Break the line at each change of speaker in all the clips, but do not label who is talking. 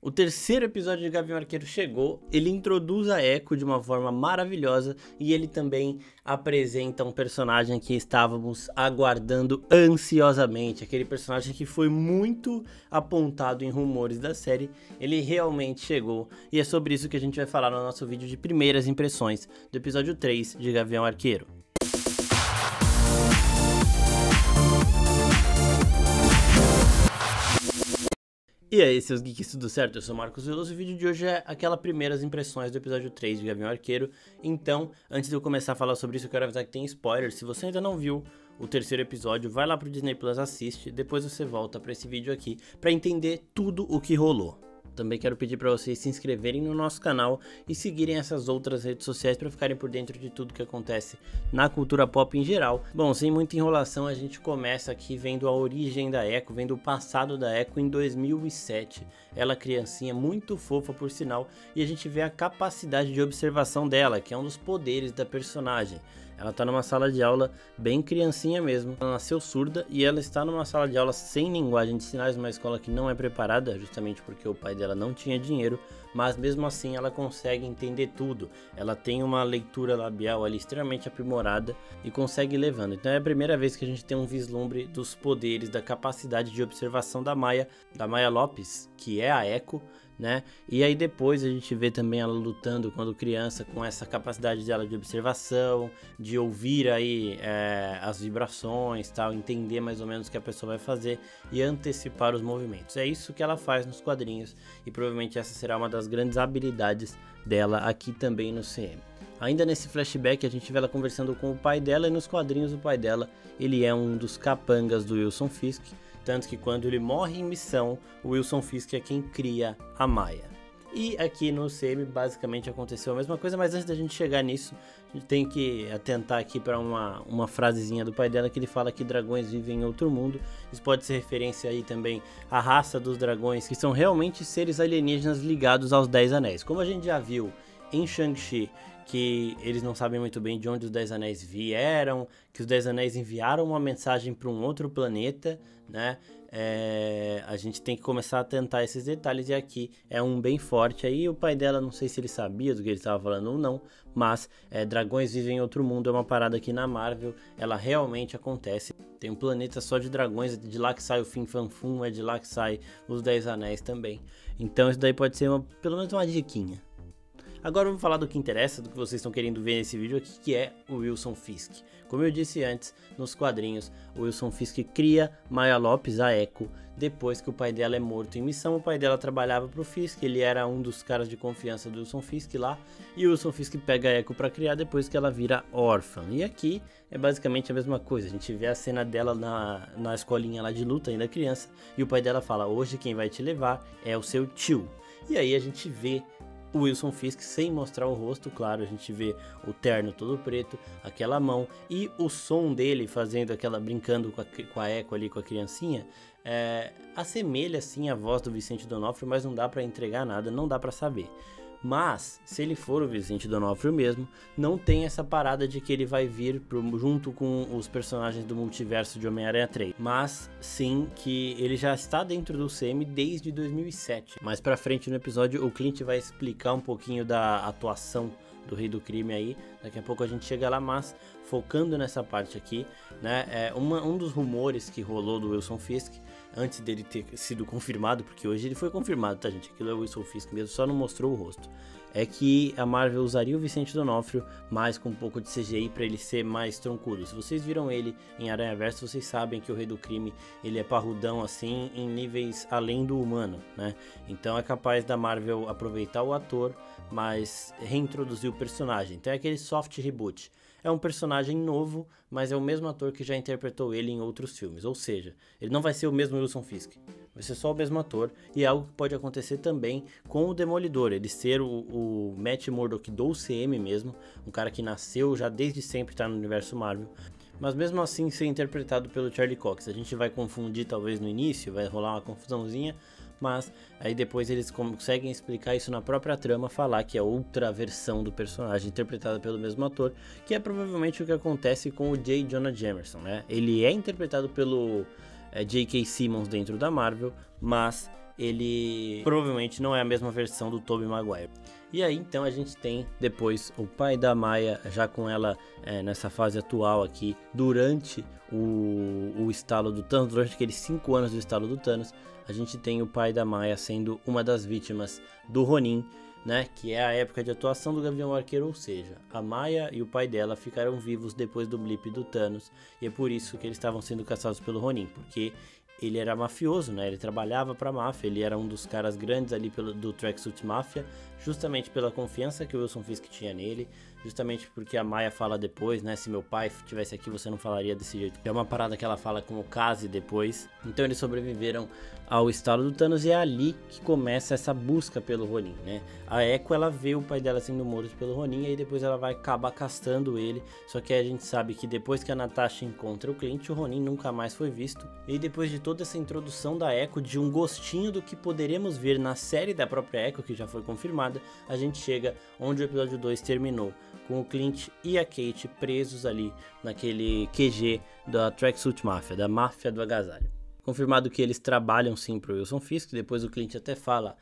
O terceiro episódio de Gavião Arqueiro chegou, ele introduz a Echo de uma forma maravilhosa e ele também apresenta um personagem que estávamos aguardando ansiosamente, aquele personagem que foi muito apontado em rumores da série, ele realmente chegou e é sobre isso que a gente vai falar no nosso vídeo de primeiras impressões do episódio 3 de Gavião Arqueiro. E aí, seus geeks, tudo certo? Eu sou o Marcos Veloso e o vídeo de hoje é aquelas primeiras impressões do episódio 3 de Gavião Arqueiro. Então, antes de eu começar a falar sobre isso, eu quero avisar que tem spoiler. Se você ainda não viu o terceiro episódio, vai lá pro Disney Plus, assiste, depois você volta pra esse vídeo aqui pra entender tudo o que rolou. Também quero pedir para vocês se inscreverem no nosso canal e seguirem essas outras redes sociais para ficarem por dentro de tudo que acontece na cultura pop em geral. Bom, sem muita enrolação, a gente começa aqui vendo a origem da Echo, vendo o passado da Echo em 2007. Ela criancinha, muito fofa por sinal, e a gente vê a capacidade de observação dela, que é um dos poderes da personagem. Ela tá numa sala de aula bem criancinha mesmo, ela nasceu surda e ela está numa sala de aula sem linguagem de sinais, numa escola que não é preparada, justamente porque o pai dela não tinha dinheiro, mas mesmo assim ela consegue entender tudo. Ela tem uma leitura labial ali extremamente aprimorada e consegue ir levando. Então é a primeira vez que a gente tem um vislumbre dos poderes, da capacidade de observação da Maya Lopes, que é a Echo, né? E aí depois a gente vê também ela lutando quando criança com essa capacidade dela de observação, de ouvir aí as vibrações, tal, entender mais ou menos o que a pessoa vai fazer e antecipar os movimentos. É isso que ela faz nos quadrinhos e provavelmente essa será uma das grandes habilidades dela aqui também no CM. Ainda nesse flashback a gente vê ela conversando com o pai dela e nos quadrinhos o pai dela, ele é um dos capangas do Wilson Fisk. Tanto que quando ele morre em missão, o Wilson Fisk é quem cria a Maya. E aqui no CM basicamente aconteceu a mesma coisa, mas antes da gente chegar nisso, a gente tem que atentar aqui para uma frasezinha do pai dela que ele fala que dragões vivem em outro mundo. Isso pode ser referência aí também à raça dos dragões, que são realmente seres alienígenas ligados aos 10 Anéis. Como a gente já viu em Shang-Chi, que eles não sabem muito bem de onde os 10 Anéis vieram, que os 10 Anéis enviaram uma mensagem para um outro planeta, né? A gente tem que começar a atentar esses detalhes e aqui é um bem forte. Aí o pai dela, não sei se ele sabia do que ele estava falando ou não, mas dragões vivem em outro mundo, é uma parada aqui na Marvel, ela realmente acontece. Tem um planeta só de dragões, é de lá que sai o Fin Fang Foom, é de lá que sai os 10 Anéis também. Então isso daí pode ser pelo menos uma diquinha. Agora vamos falar do que interessa, do que vocês estão querendo ver nesse vídeo aqui, que é o Wilson Fisk. Como eu disse antes, nos quadrinhos, o Wilson Fisk cria Maya Lopes, a Echo, depois que o pai dela é morto em missão. O pai dela trabalhava para o Fisk, ele era um dos caras de confiança do Wilson Fisk lá, e o Wilson Fisk pega a Echo para criar depois que ela vira órfã. E aqui é basicamente a mesma coisa, a gente vê a cena dela na escolinha lá de luta, ainda criança, e o pai dela fala: hoje quem vai te levar é o seu tio. E aí a gente vê o Wilson Fisk sem mostrar o rosto, claro, a gente vê o terno todo preto, aquela mão e o som dele fazendo aquela, brincando com a Echo ali, com a criancinha, assemelha assim a voz do Vicente D'Onofrio, mas não dá pra entregar nada, não dá pra saber. Mas, se ele for o Vicente D'Onofrio mesmo, não tem essa parada de que ele vai vir junto com os personagens do multiverso de Homem-Aranha 3. Mas, sim, que ele já está dentro do CM desde 2007. Mais pra frente no episódio, o Clint vai explicar um pouquinho da atuação do Rei do Crime aí. Daqui a pouco a gente chega lá, mas focando nessa parte aqui, né? Um dos rumores que rolou do Wilson Fisk, antes dele ter sido confirmado, porque hoje ele foi confirmado, tá, gente? Aquilo é o Wilson Fisk mesmo, só não mostrou o rosto. É que a Marvel usaria o Vicente D'Onofrio, mas com um pouco de CGI para ele ser mais troncudo. Se vocês viram ele em Aranhaverso, vocês sabem que o Rei do Crime, ele é parrudão assim, em níveis além do humano, né? Então é capaz da Marvel aproveitar o ator, mas reintroduzir o personagem. Então é aquele soft reboot. É um personagem novo, mas é o mesmo ator que já interpretou ele em outros filmes. Ou seja, ele não vai ser o mesmo Wilson Fisk, vai ser só o mesmo ator. E é algo que pode acontecer também com o Demolidor, ele ser o Matt Murdock do CM mesmo, um cara que nasceu já desde sempre, tá no universo Marvel, mas mesmo assim ser interpretado pelo Charlie Cox. A gente vai confundir talvez no início, vai rolar uma confusãozinha, mas aí depois eles conseguem explicar isso na própria trama, falar que é outra versão do personagem interpretada pelo mesmo ator, que é provavelmente o que acontece com o J. Jonah Jameson, né? Ele é interpretado pelo J.K. Simmons dentro da Marvel, mas ele provavelmente não é a mesma versão do Tobey Maguire. E aí então a gente tem depois o pai da Maya já com ela nessa fase atual aqui, durante o estalo do Thanos, durante aqueles 5 anos do estalo do Thanos, a gente tem o pai da Maya sendo uma das vítimas do Ronin, né, que é a época de atuação do Gavião Arqueiro, ou seja, a Maya e o pai dela ficaram vivos depois do blip do Thanos, e é por isso que eles estavam sendo caçados pelo Ronin, porque ele era mafioso, né? Ele trabalhava pra máfia, ele era um dos caras grandes ali do Tracksuit Mafia, justamente pela confiança que o Wilson Fisk tinha nele, justamente porque a Maya fala depois, né? Se meu pai estivesse aqui, você não falaria desse jeito. É uma parada que ela fala com o Kazi depois. Então eles sobreviveram ao estalo do Thanos e é ali que começa essa busca pelo Ronin, né? A Echo, ela vê o pai dela sendo morto pelo Ronin e aí depois ela vai acabar caçando ele. Só que a gente sabe que depois que a Natasha encontra o Clint, o Ronin nunca mais foi visto. E depois de toda essa introdução da Echo, de um gostinho do que poderemos ver na série da própria Echo, que já foi confirmada, a gente chega onde o episódio 2 terminou, com o Clint e a Kate presos ali naquele QG da Tracksuit Mafia, da máfia do agasalho. Confirmado que eles trabalham sim pro Wilson Fisk, depois o Clint até fala,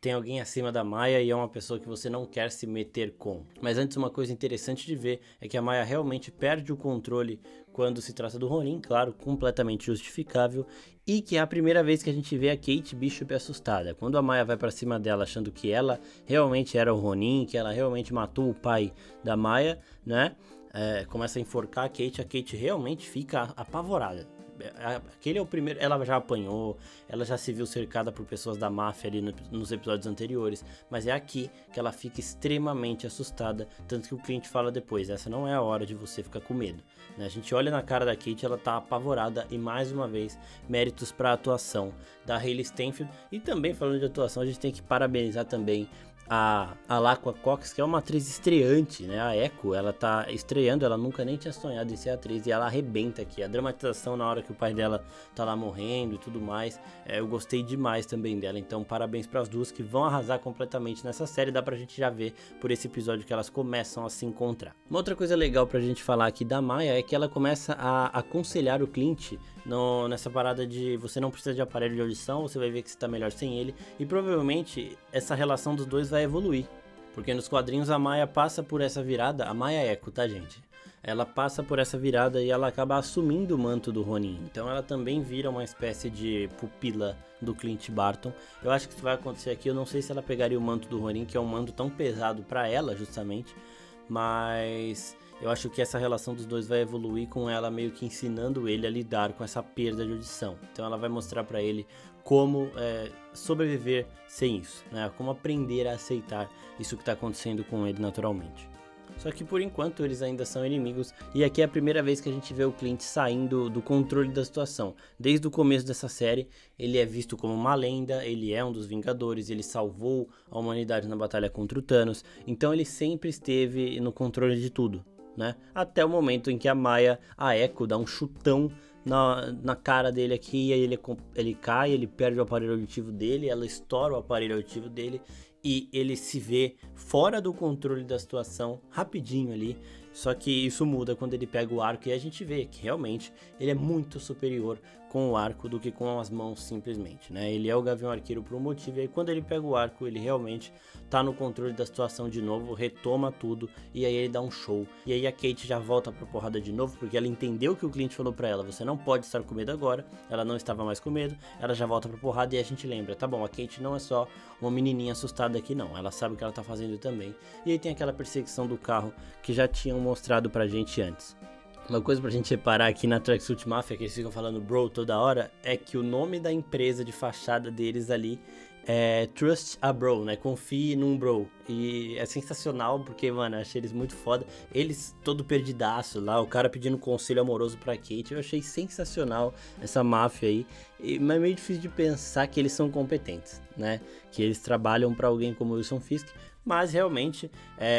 tem alguém acima da Maya e é uma pessoa que você não quer se meter com. Mas antes, uma coisa interessante de ver é que a Maya realmente perde o controle quando se trata do Ronin, claro, completamente justificável, e que é a primeira vez que a gente vê a Kate Bishop assustada. Quando a Maya vai pra cima dela achando que ela realmente era o Ronin, que ela realmente matou o pai da Maya, né? Começa a enforcar a Kate realmente fica apavorada. Aquele é o primeiro, ela já apanhou, ela já se viu cercada por pessoas da máfia ali nos episódios anteriores, mas é aqui que ela fica extremamente assustada, tanto que o Clint fala depois, essa não é a hora de você ficar com medo, né? A gente olha na cara da Kate, ela tá apavorada e mais uma vez, méritos pra atuação da Hailee Steinfeld. E também falando de atuação, a gente tem que parabenizar também a Laqua Cox, que é uma atriz estreante, né? A Echo, ela tá estreando, ela nunca nem tinha sonhado em ser atriz e ela arrebenta aqui. A dramatização na hora que o pai dela tá lá morrendo e tudo mais, eu gostei demais também dela. Então, parabéns para as duas que vão arrasar completamente nessa série. Dá pra gente já ver por esse episódio que elas começam a se encontrar. Uma outra coisa legal pra gente falar aqui da Maya é que ela começa a aconselhar o Clint nessa parada de você não precisa de aparelho de audição, você vai ver que você tá melhor sem ele. E provavelmente essa relação dos dois vai evoluir, porque nos quadrinhos a Maya passa por essa virada, a Maya Echo, tá gente? Ela passa por essa virada e ela acaba assumindo o manto do Ronin, então ela também vira uma espécie de pupila do Clint Barton. Eu acho que isso vai acontecer aqui, eu não sei se ela pegaria o manto do Ronin, que é um manto tão pesado pra ela justamente, mas eu acho que essa relação dos dois vai evoluir com ela meio que ensinando ele a lidar com essa perda de audição. Então ela vai mostrar pra ele como sobreviver sem isso, né? Como aprender a aceitar isso que está acontecendo com ele naturalmente. Só que por enquanto eles ainda são inimigos e aqui é a primeira vez que a gente vê o Clint saindo do controle da situação. Desde o começo dessa série ele é visto como uma lenda, ele é um dos Vingadores, ele salvou a humanidade na batalha contra o Thanos, então ele sempre esteve no controle de tudo, né? Até o momento em que a Maya, a Echo, dá um chutão na cara dele aqui, e aí ele cai, ele perde o aparelho auditivo dele, ela estoura o aparelho auditivo dele e ele se vê fora do controle da situação rapidinho ali. Só que isso muda quando ele pega o arco e a gente vê que realmente ele é muito superior com o arco do que com as mãos simplesmente, né? Ele é o Gavião Arqueiro por um motivo e aí quando ele pega o arco ele realmente tá no controle da situação de novo, retoma tudo e aí ele dá um show. E aí a Kate já volta pra porrada de novo porque ela entendeu que o Clint falou pra ela, você não pode estar com medo agora, ela não estava mais com medo, ela já volta pra porrada e a gente lembra, tá bom, a Kate não é só uma menininha assustada aqui não, ela sabe o que ela tá fazendo também. E aí tem aquela perseguição do carro que já tinham mostrado pra gente antes. Uma coisa pra gente reparar aqui na Tracksuit Mafia, que eles ficam falando bro toda hora, é que o nome da empresa de fachada deles ali é Trust a Bro, né? Confie num bro. E é sensacional porque, mano, eu achei eles muito foda. Eles todo perdidaço lá, o cara pedindo conselho amoroso pra Kate. Eu achei sensacional essa máfia aí. Mas é meio difícil de pensar que eles são competentes, né? Que eles trabalham pra alguém como Wilson Fisk. Mas realmente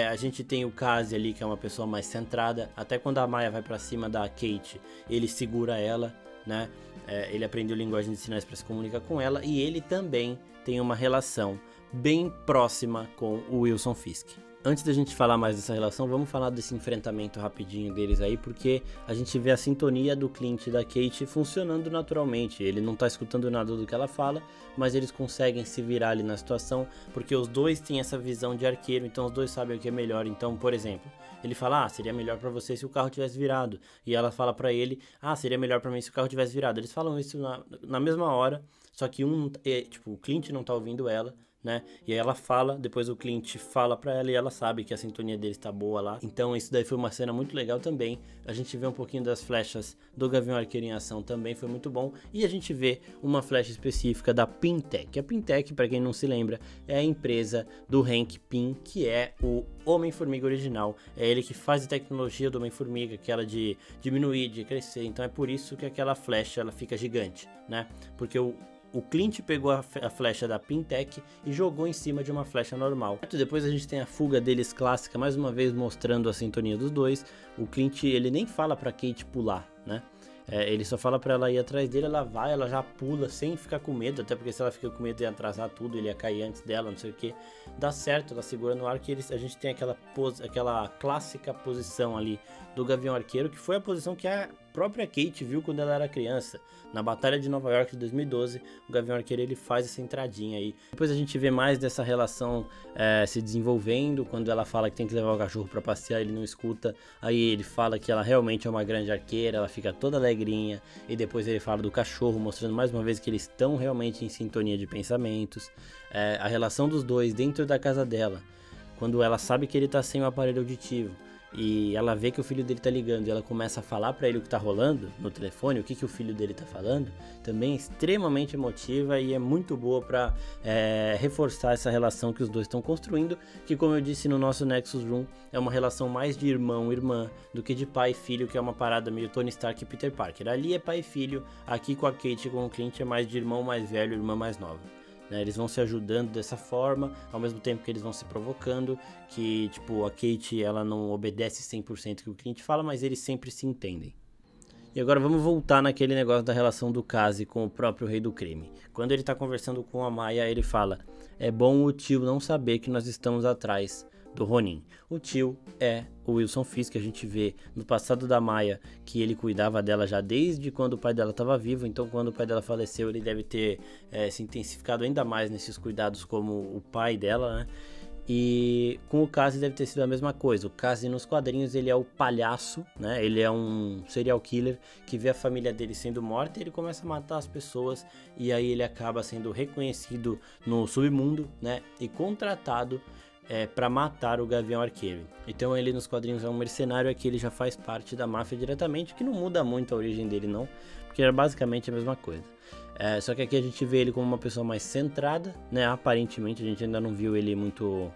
a gente tem o Kazi ali, que é uma pessoa mais centrada. Até quando a Maya vai pra cima da Kate, ele segura ela, né? Ele aprendeu linguagem de sinais para se comunicar com ela. E ele também tem uma relação bem próxima com o Wilson Fisk. Antes da gente falar mais dessa relação, vamos falar desse enfrentamento rapidinho deles aí, porque a gente vê a sintonia do Clint e da Kate funcionando naturalmente. Ele não tá escutando nada do que ela fala, mas eles conseguem se virar ali na situação, porque os dois têm essa visão de arqueiro, então os dois sabem o que é melhor. Então, por exemplo, ele fala, seria melhor pra você se o carro tivesse virado. E ela fala pra ele, seria melhor pra mim se o carro tivesse virado. Eles falam isso na mesma hora, só que o Clint não tá ouvindo ela, né? E aí ela fala, depois o Clint fala pra ela e ela sabe que a sintonia deles tá boa lá. Então isso daí foi uma cena muito legal também. A gente vê um pouquinho das flechas do Gavião Arqueiro em ação também, foi muito bom. E a gente vê uma flecha específica da Pintec. A Pintec, pra quem não se lembra, é a empresa do Hank Pym, que é o Homem-Formiga original. É ele que faz a tecnologia do Homem-Formiga, aquela de diminuir, de crescer. Então é por isso que aquela flecha ela fica gigante, né? Porque o Clint pegou a flecha da Pintec e jogou em cima de uma flecha normal. Depois a gente tem a fuga deles clássica, mais uma vez mostrando a sintonia dos dois. O Clint, ele nem fala pra Kate pular, né? Ele só fala pra ela ir atrás dele, ela vai, ela já pula sem ficar com medo, até porque se ela fica com medo ia atrasar tudo, ele ia cair antes dela, não sei o que. Dá certo, ela segura no ar, que a gente tem aquela clássica posição ali do Gavião Arqueiro, que foi a posição que a própria Kate viu quando ela era criança. Na Batalha de Nova York de 2012, o Gavião Arqueiro ele faz essa entradinha aí. Depois a gente vê mais dessa relação se desenvolvendo, quando ela fala que tem que levar o cachorro pra passear, ele não escuta. Aí ele fala que ela realmente é uma grande arqueira, ela fica toda alegrinha. E depois ele fala do cachorro, mostrando mais uma vez que eles estão realmente em sintonia de pensamentos. A relação dos dois dentro da casa dela, quando ela sabe que ele tá sem o aparelho auditivo. E ela vê que o filho dele tá ligando e ela começa a falar pra ele o que tá rolando no telefone, o que o filho dele tá falando, também é extremamente emotiva e é muito boa pra reforçar essa relação que os dois estão construindo, que, como eu disse no nosso Nexus Room, é uma relação mais de irmão e irmã do que de pai e filho, que é uma parada meio Tony Stark e Peter Parker. Ali é pai e filho, aqui com a Kate e com o Clint é mais de irmão mais velho e irmã mais nova. Eles vão se ajudando dessa forma, ao mesmo tempo que eles vão se provocando, que tipo, a Kate ela não obedece 100% que o Clint fala, mas eles sempre se entendem. E agora vamos voltar naquele negócio da relação do Cassie com o próprio Rei do Crime. Quando ele tá conversando com a Maya, ele fala, é bom o tio não saber que nós estamos atrás do Ronin. O tio é o Wilson Fisk, que a gente vê no passado da Maya, que ele cuidava dela já desde quando o pai dela estava vivo, então quando o pai dela faleceu ele deve ter se intensificado ainda mais nesses cuidados como o pai dela, né? E com o Cassie deve ter sido a mesma coisa. O Cassie nos quadrinhos ele é o palhaço, né? Ele é um serial killer que vê a família dele sendo morta e ele começa a matar as pessoas e aí ele acaba sendo reconhecido no submundo, né? E contratado para matar o Gavião Arqueiro. Então ele nos quadrinhos é um mercenário, aqui ele já faz parte da máfia diretamente, que não muda muito a origem dele não, porque era basicamente a mesma coisa. Só que aqui a gente vê ele como uma pessoa mais centrada, né? Aparentemente a gente ainda não viu ele muito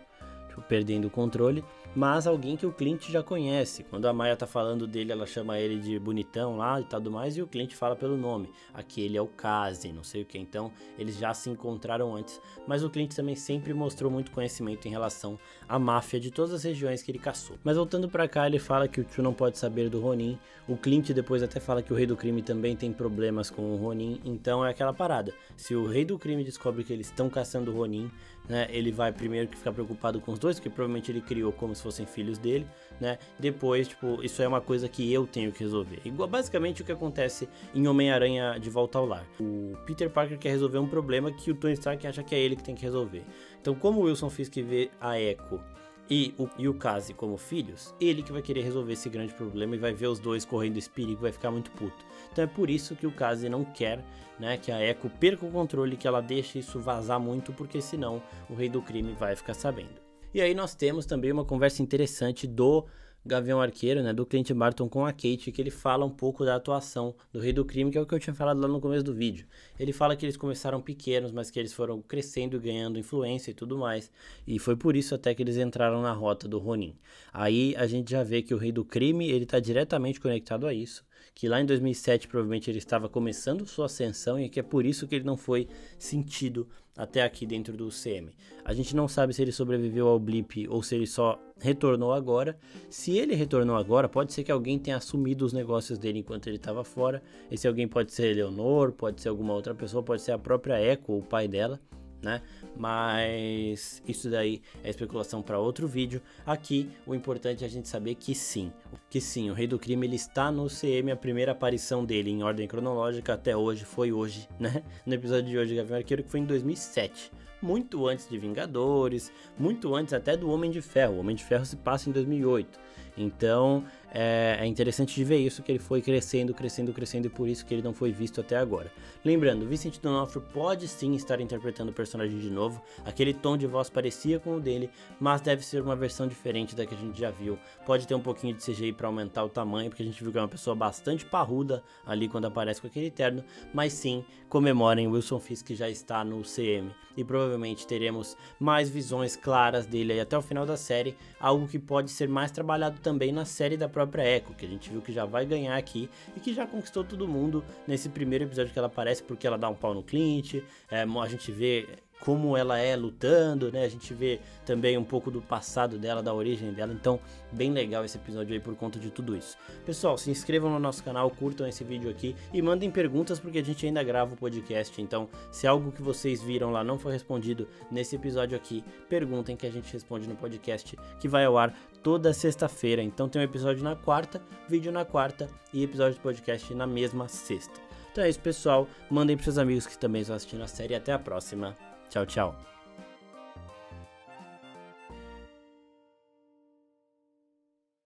perdendo o controle, mas alguém que o Clint já conhece. Quando a Maya tá falando dele, ela chama ele de bonitão lá e tudo mais, e o Clint fala pelo nome. Aqui ele é o Cassie, não sei o que. Então eles já se encontraram antes, mas o Clint também sempre mostrou muito conhecimento em relação à máfia de todas as regiões que ele caçou. Mas voltando pra cá, ele fala que o tio não pode saber do Ronin. O Clint depois até fala que o Rei do Crime também tem problemas com o Ronin. Então é aquela parada, se o Rei do Crime descobre que eles estão caçando o Ronin, né, ele vai primeiro que ficar preocupado com os dois, porque provavelmente ele criou como se fossem filhos dele, né? Depois, tipo, isso é uma coisa que eu tenho que resolver. Igual basicamente o que acontece em Homem-Aranha de Volta ao Lar. O Peter Parker quer resolver um problema que o Tony Stark acha que é ele que tem que resolver. Então, como o Wilson Fisk vê a Echo e o Cassie como filhos, ele que vai querer resolver esse grande problema e vai ver os dois correndo esse perigo e vai ficar muito puto. Então é por isso que o Cassie não quer, né, que a Echo perca o controle, que ela deixe isso vazar muito, porque senão o Rei do Crime vai ficar sabendo. E aí nós temos também uma conversa interessante do Gavião Arqueiro, né, do Clint Barton com a Kate, que ele fala um pouco da atuação do Rei do Crime, que é o que eu tinha falado lá no começo do vídeo. Ele fala que eles começaram pequenos, mas que eles foram crescendo e ganhando influência e tudo mais, e foi por isso até que eles entraram na rota do Ronin. Aí a gente já vê que o Rei do Crime, ele tá diretamente conectado a isso, que lá em 2007 provavelmente ele estava começando sua ascensão e que é por isso que ele não foi sentido até aqui dentro do UCM. A gente não sabe se ele sobreviveu ao blip ou se ele só retornou agora. Se ele retornou agora, pode ser que alguém tenha assumido os negócios dele enquanto ele estava fora. Esse alguém pode ser Eleanor, pode ser alguma outra pessoa, pode ser a própria Echo, o pai dela, né? Mas isso daí é especulação para outro vídeo. Aqui o importante é a gente saber que sim, o Rei do Crime ele está no CM, a primeira aparição dele em ordem cronológica até hoje foi hoje, né? No episódio de hoje de Gavião Arqueiro, que foi em 2007. Muito antes de Vingadores, muito antes até do Homem de Ferro. O Homem de Ferro se passa em 2008. Então é interessante de ver isso, que ele foi crescendo e por isso que ele não foi visto até agora. Lembrando, Vincent D'Onofrio pode sim estar interpretando o personagem de novo, aquele tom de voz parecia com o dele, mas deve ser uma versão diferente da que a gente já viu. Pode ter um pouquinho de CGI para aumentar o tamanho, porque a gente viu que é uma pessoa bastante parruda ali quando aparece com aquele terno, mas sim, comemorem, Wilson Fisk já está no CM e provavelmente teremos mais visões claras dele aí até o final da série, algo que pode ser mais trabalhado também na série da própria Echo, que a gente viu que já vai ganhar aqui e que já conquistou todo mundo nesse primeiro episódio que ela aparece, porque ela dá um pau no Clint, a gente vê como ela é lutando, né? A gente vê também um pouco do passado dela, da origem dela, então bem legal esse episódio aí por conta de tudo isso. Pessoal, se inscrevam no nosso canal, curtam esse vídeo aqui e mandem perguntas porque a gente ainda grava o podcast, então se algo que vocês viram lá não foi respondido nesse episódio aqui, perguntem que a gente responde no podcast que vai ao ar toda sexta-feira. Então tem um episódio na quarta, vídeo na quarta e episódio do podcast na mesma sexta. Então é isso, pessoal, mandem para seus amigos que também estão assistindo a série e até a próxima. Tchau, tchau.